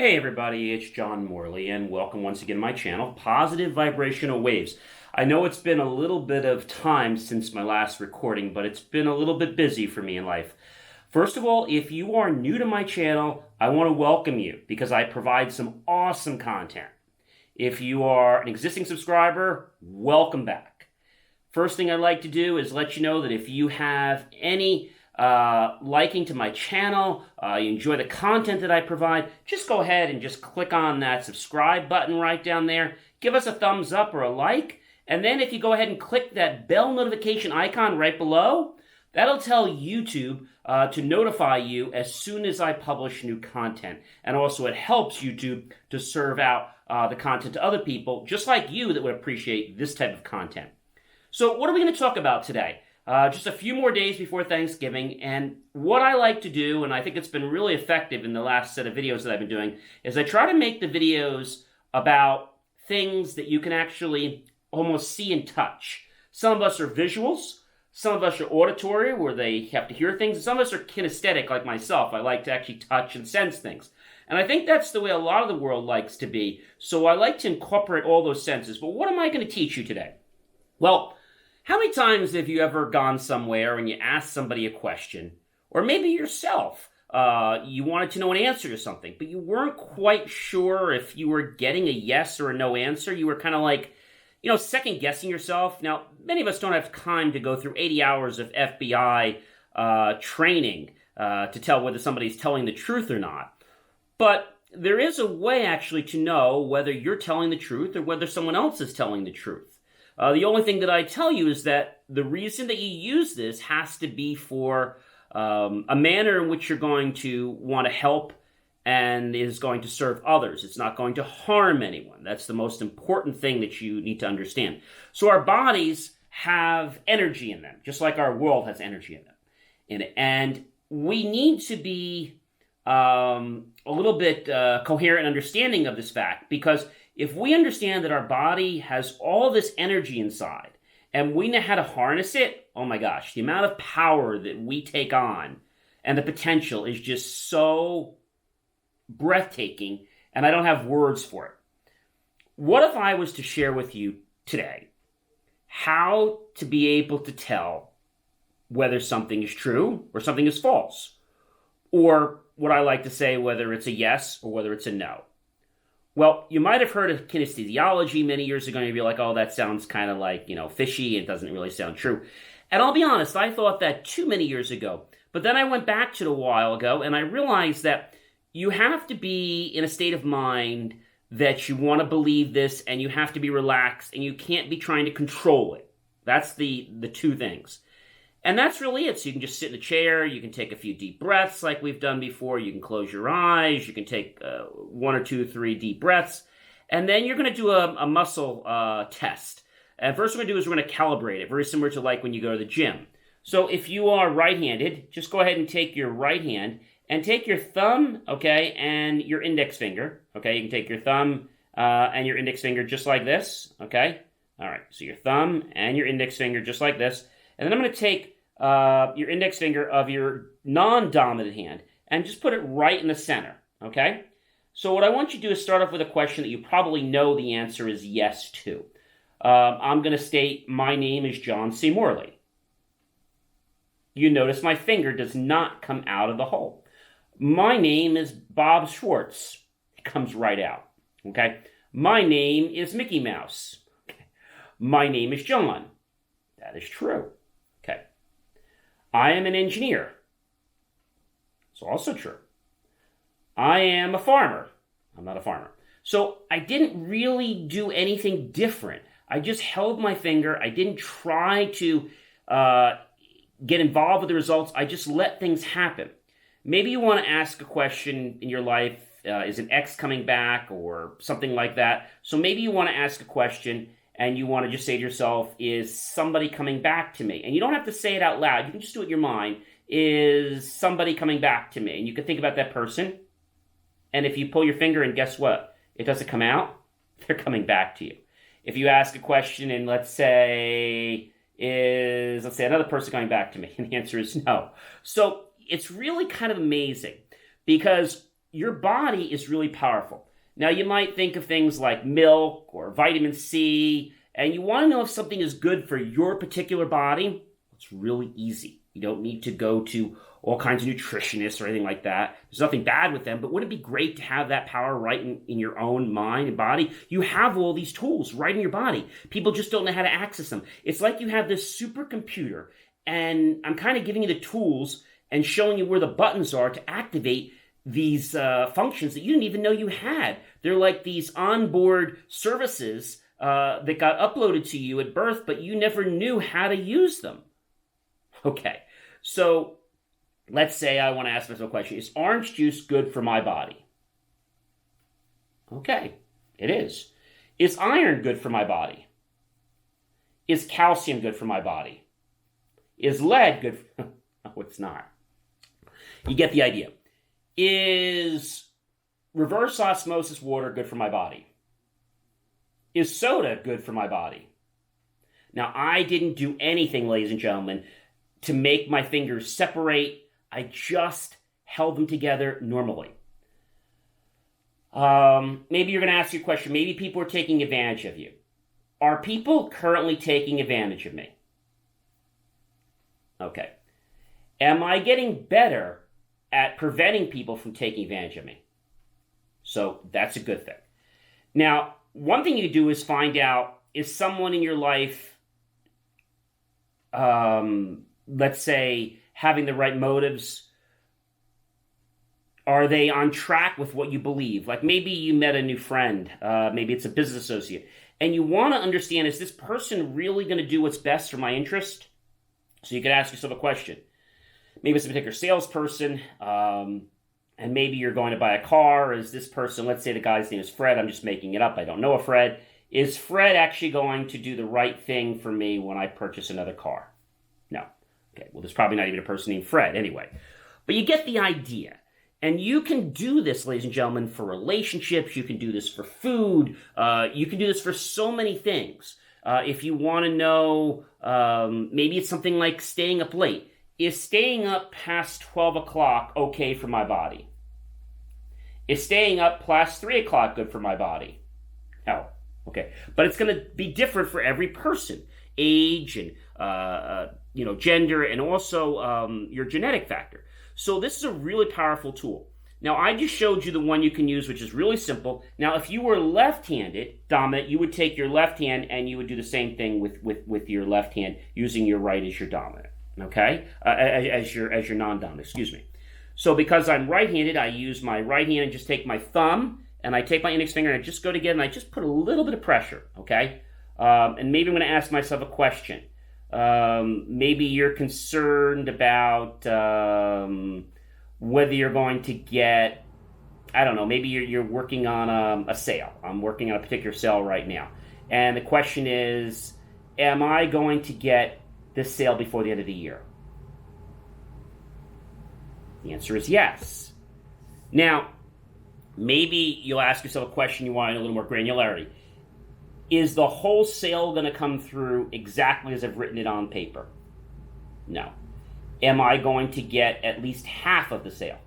Hey everybody, it's John Morley, and welcome once again to my channel, Positive Vibrational Waves. I know it's been a little bit of time since my last recording, but it's been a little bit busy for me in life. First of all, if you are new to my channel, I want to welcome you because I provide some awesome content. If you are an existing subscriber, welcome back. First thing I'd like to do is let you know that if you have any liking to my channel, you enjoy the content that I provide, just go ahead and just click on that subscribe button right down there. Give us a thumbs up or a like. And then if you go ahead and click that bell notification icon right below, that'll tell YouTube to notify you as soon as I publish new content. And also it helps YouTube to serve out the content to other people, just like you, that would appreciate this type of content. So what are we going to talk about today? Just a few more days before Thanksgiving, and what I like to do, and I think it's been really effective in the last set of videos that I've been doing, is I try to make the videos about things that you can actually almost see and touch. Some of us are visuals, some of us are auditory, where they have to hear things, and some of us are kinesthetic, like myself. I like to actually touch and sense things. And I think that's the way a lot of the world likes to be, so I like to incorporate all those senses. But what am I going to teach you today? Well, how many times have you ever gone somewhere and you asked somebody a question, or maybe yourself, you wanted to know an answer to something, but you weren't quite sure if you were getting a yes or a no answer? You were kind of like, second guessing yourself. Now, many of us don't have time to go through 80 hours of FBI training to tell whether somebody's telling the truth or not. But there is a way actually to know whether you're telling the truth or whether someone else is telling the truth. The only thing that I tell you is that the reason that you use this has to be for a manner in which you're going to want to help and is going to serve others. It's not going to harm anyone. That's the most important thing that you need to understand. So our bodies have energy in them, just like our world has energy in it. And we need to be a little bit coherent and understanding of this fact, because if we understand that our body has all this energy inside and we know how to harness it, oh my gosh, the amount of power that we take on and the potential is just so breathtaking, and I don't have words for it. What if I was to share with you today how to be able to tell whether something is true or something is false? Or what I like to say, whether it's a yes or whether it's a no. Well, you might have heard of kinesthesiology many years ago, and you'd be like, oh, that sounds kind of like, fishy. It doesn't really sound true. And I'll be honest, I thought that too many years ago. But then I went back to it a while ago, and I realized that you have to be in a state of mind that you want to believe this, and you have to be relaxed, and you can't be trying to control it. That's the two things. And that's really it. So you can just sit in a chair, you can take a few deep breaths like we've done before, you can close your eyes, you can take 1 or 2, 3 deep breaths, and then you're going to do a muscle test. And first we're going to do is we're going to calibrate it, very similar to like when you go to the gym. So if you are right-handed, just go ahead and take your right hand and take your thumb, okay, and your index finger, okay? You can take your thumb and your index finger just like this, okay? All right, so your thumb and your index finger just like this. And then I'm going to take your index finger of your non-dominant hand and just put it right in the center, okay? So what I want you to do is start off with a question that you probably know the answer is yes to. I'm going to state my name is John C. Morley. You notice my finger does not come out of the hole. My name is Bob Schwartz. It comes right out, okay? My name is Mickey Mouse. Okay. My name is John. That is true. Okay. I am an engineer. It's also true. I am a farmer. I'm not a farmer. So I didn't really do anything different. I just held my finger. I didn't try to get involved with the results. I just let things happen. Maybe you want to ask a question in your life. Is an ex coming back or something like that? So maybe you want to ask a question and you want to just say to yourself, is somebody coming back to me? And you don't have to say it out loud. You can just do it in your mind. Is somebody coming back to me? And you can think about that person. And if you pull your finger and guess what? It doesn't come out. They're coming back to you. If you ask a question and let's say another person coming back to me? And the answer is no. So it's really kind of amazing because your body is really powerful. Now, you might think of things like milk or vitamin C, and you want to know if something is good for your particular body. It's really easy. You don't need to go to all kinds of nutritionists or anything like that. There's nothing bad with them, but wouldn't it be great to have that power right in your own mind and body? You have all these tools right in your body. People just don't know how to access them. It's like you have this supercomputer, and I'm kind of giving you the tools and showing you where the buttons are to activate these functions that you didn't even know you had. They're like these onboard services that got uploaded to you at birth, but you never knew how to use them. Okay, so let's say I want to ask myself a question. Is orange juice good for my body? Okay, it is. Is iron good for my body? Is calcium good for my body? Is lead good for... No, it's not. You get the idea. Is reverse osmosis water good for my body? Is soda good for my body? Now, I didn't do anything, ladies and gentlemen, to make my fingers separate. I just held them together normally. Maybe you're going to ask your question. Maybe people are taking advantage of you. Are people currently taking advantage of me? Okay. Am I getting better at preventing people from taking advantage of me? So that's a good thing. Now, one thing you do is find out, is someone in your life, let's say, having the right motives? Are they on track with what you believe? Like maybe you met a new friend, maybe it's a business associate, and you want to understand, is this person really going to do what's best for my interest? So you could ask yourself a question. Maybe it's a particular salesperson, and maybe you're going to buy a car. Is this person, let's say the guy's name is Fred, I'm just making it up, I don't know a Fred. Is Fred actually going to do the right thing for me when I purchase another car? No. Okay, well, there's probably not even a person named Fred anyway. But you get the idea. And you can do this, ladies and gentlemen, for relationships. You can do this for food. You can do this for so many things. If you want to know, maybe it's something like staying up late. Is staying up past 12 o'clock okay for my body? Is staying up past 3 o'clock good for my body? No. Okay. But it's going to be different for every person. Age and, gender, and also your genetic factor. So this is a really powerful tool. Now, I just showed you the one you can use, which is really simple. Now, if you were left-handed dominant, you would take your left hand and you would do the same thing with your left hand, using your right as your dominant. Okay, as your non-dominant. Excuse me. So because I'm right-handed, I use my right hand and just take my thumb and I take my index finger and I just go together and I just put a little bit of pressure. Okay, and maybe I'm going to ask myself a question. Maybe you're concerned about whether you're going to get, I don't know, maybe you're working on a sale. I'm working on a particular sale right now. And the question is, am I going to get this sale before the end of the year? The answer is yes. Now, maybe you'll ask yourself a question you want in a little more granularity. Is the whole sale going to come through exactly as I've written it on paper? No. Am I going to get at least half of the sale?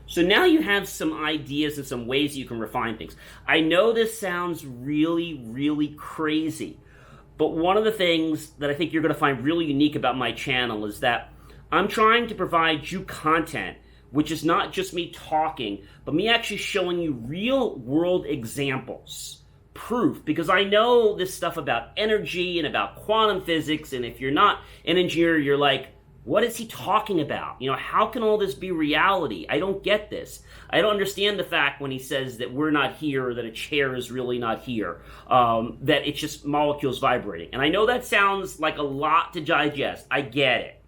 So now you have some ideas and some ways you can refine things. I know this sounds really, really crazy, but one of the things that I think you're going to find really unique about my channel is that I'm trying to provide you content which is not just me talking, but me actually showing you real world examples. Proof, because I know this stuff about energy and about quantum physics, and if you're not an engineer, you're like, what is he talking about? You know, how can all this be reality? I don't get this. I don't understand the fact when he says that we're not here, or that a chair is really not here, that it's just molecules vibrating. And I know that sounds like a lot to digest. I get it.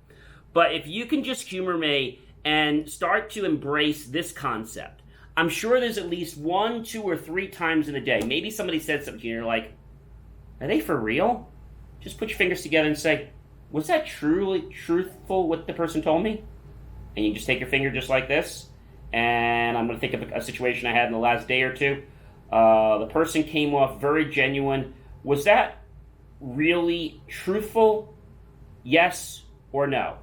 But if you can just humor me and start to embrace this concept, I'm sure there's at least 1, 2, or 3 times in a day. Maybe somebody said something to you and you're like, are they for real? Just put your fingers together and say, was that truly truthful what the person told me? And you just take your finger just like this. And I'm going to think of a situation I had in the last day or two. The person came off very genuine. Was that really truthful? Yes or no?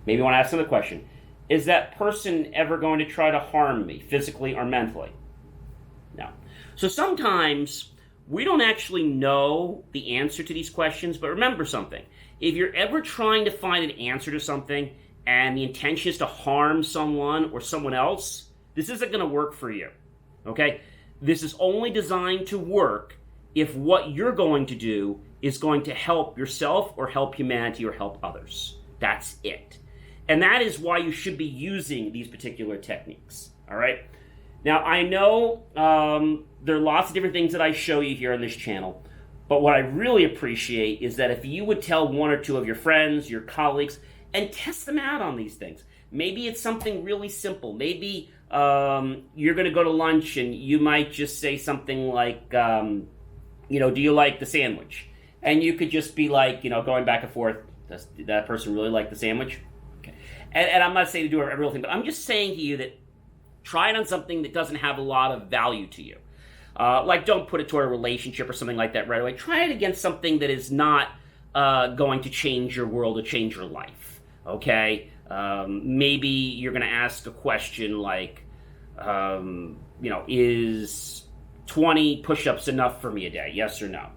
Maybe you want to ask another question. Is that person ever going to try to harm me, physically or mentally? No. So sometimes we don't actually know the answer to these questions, but remember something. If you're ever trying to find an answer to something and the intention is to harm someone or someone else, this isn't going to work for you, okay? This is only designed to work if what you're going to do is going to help yourself or help humanity or help others. That's it. And that is why you should be using these particular techniques, all right? Now, I know there are lots of different things that I show you here on this channel, but what I really appreciate is that if you would tell one or two of your friends, your colleagues, and test them out on these things. Maybe it's something really simple. Maybe you're going to go to lunch and you might just say something like, do you like the sandwich? And you could just be like, going back and forth, does that person really like the sandwich? Okay. And I'm not saying to do every little thing, but I'm just saying to you that try it on something that doesn't have a lot of value to you. Like don't put it toward a relationship or something like that right away. Try it against something that is not going to change your world or change your life, okay? Maybe you're going to ask a question like, is 20 push-ups enough for me a day? Yes or no?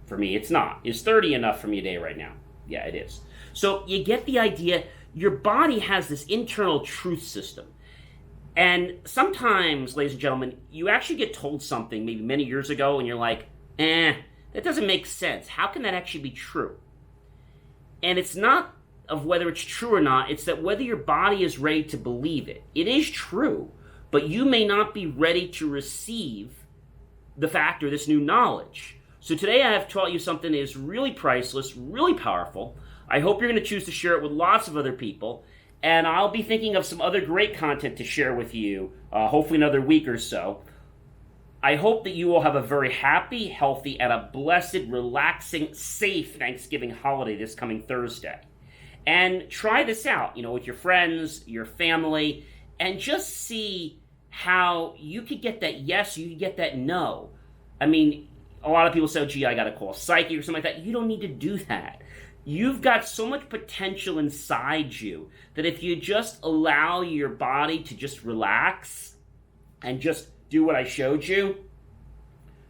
For me, it's not. Is 30 enough for me a day right now? Yeah, it is. So you get the idea. Your body has this internal truth system. And sometimes, ladies and gentlemen, you actually get told something maybe many years ago and you're like, that doesn't make sense. How can that actually be true? And it's not of whether it's true or not, it's that whether your body is ready to believe it. It is true, but you may not be ready to receive the fact or this new knowledge. So today I have taught you something that is really priceless, really powerful. I hope you're going to choose to share it with lots of other people. And I'll be thinking of some other great content to share with you, hopefully another week or so. I hope that you will have a very happy, healthy, and a blessed, relaxing, safe Thanksgiving holiday this coming Thursday. And try this out, with your friends, your family, and just see how you could get that yes, you could get that no. I mean, a lot of people say, gee, I got to call a psychic or something like that. You don't need to do that. You've got so much potential inside you that if you just allow your body to just relax and just do what I showed you,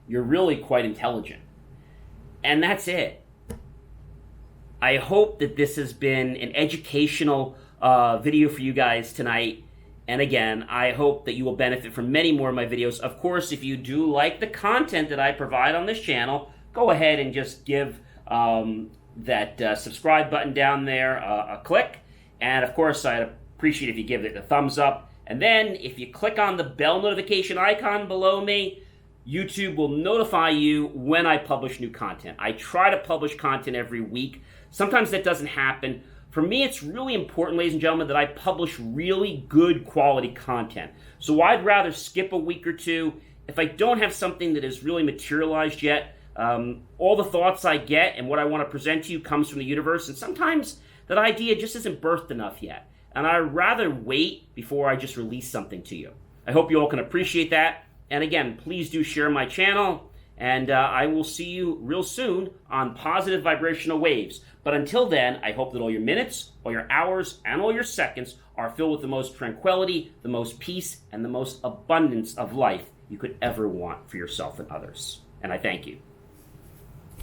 you're really quite intelligent. And that's it. I hope that this has been an educational video for you guys tonight. And again, I hope that you will benefit from many more of my videos. Of course, if you do like the content that I provide on this channel, go ahead and just give that subscribe button down there a click. And of course, I'd appreciate if you give it a thumbs up. And then if you click on the bell notification icon below me, YouTube will notify you when I publish new content. I try to publish content every week. Sometimes that doesn't happen. For me, it's really important, ladies and gentlemen, that I publish really good quality content. So I'd rather skip a week or two. If I don't have something that is really materialized yet, all the thoughts I get and what I want to present to you comes from the universe, and sometimes that idea just isn't birthed enough yet. And I'd rather wait before I just release something to you. I hope you all can appreciate that. And again, please do share my channel, and I will see you real soon on Positive Vibrational Waves. But until then, I hope that all your minutes, all your hours, and all your seconds are filled with the most tranquility, the most peace, and the most abundance of life you could ever want for yourself and others. And I thank you.